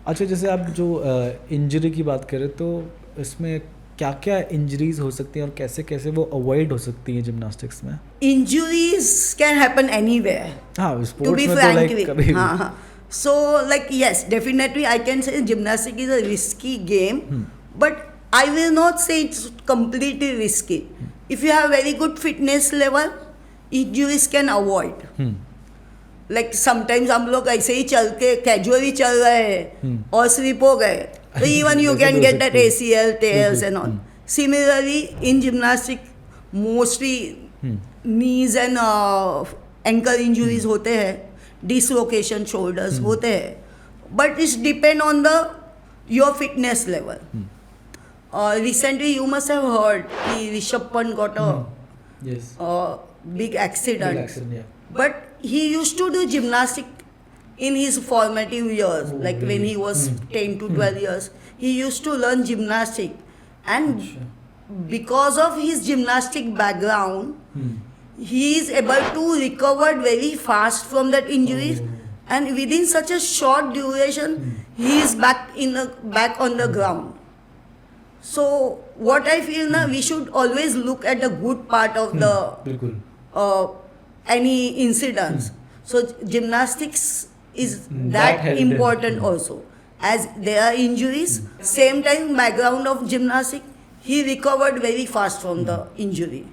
अच्छा, जैसे आप जो इंजरी की बात करें तो इसमें क्या क्या इंजरीज हो सकती हैं और कैसे कैसे वो अवॉइड हो सकती हैं जिम्नास्टिक्स में? Injuries can happen anywhere, हाँ, to स्पोर्ट्स be में तो frank लाइक with. कभी भी। हाँ. So like yes, definitely I can say gymnastics is a risky game, but I will not say it's completely risky. If you have very good fitness level, injuries can avoid. Like sometimes हम लोग ऐसे ही चल के casually चल रहे हैं और slip हो गए, तो इवन यू वैसे कैन भी हो गेट दैट सकती है। ACL tears बिल्कुल। and all. Similarly in gymnastics mostly knees and ankle injuries होते हैं, dislocation shoulders होते हैं, but it's depend on the your fitness level. Recently you must have heard कि Rishabh Pant got a yes. big big accident. Accident, या। But he used to do gymnastic in his formative years, Oh, like when really? he was 10 to 12 years. He used to learn gymnastic. And अच्छा। because of his gymnastic background, he is able to recover very fast from that injuries. Oh. And within such a short duration, he is back on the ground. So what I feel now, we should always look at the good part of the बिल्कुल। any incidents. So gymnastics is That that helped him. important also. As there are injuries, same time background of gymnastics, he recovered very fast from the injury.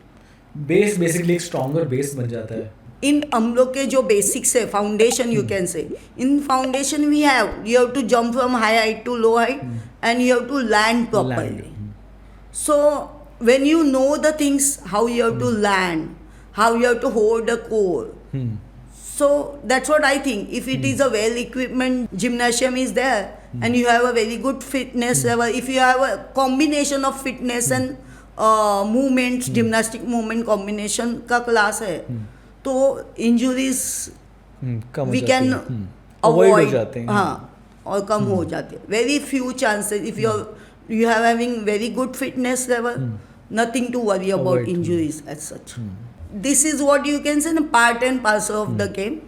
Base basically एक stronger base बन जाता है। इन हम लोग के जो basics है, foundation you can say, in foundation we have, you have to jump from high height to low height and you have to land properly. So when you know the things, how you have to land, how you have to hold the core. So that's what I think. If it is a well equipment gymnasium is there and you have a very good fitness level, if you have a combination of fitness and movements, gymnastic movement combination का class है, तो injuries कम हो we जाती can हैं। Avoid हो avoid. जाते हैं। हाँ, और कम हो जाते हैं. Very few chances if you are having very good fitness level, nothing to worry about Avoid. injuries as such. This is what you can say, part and parcel of the game.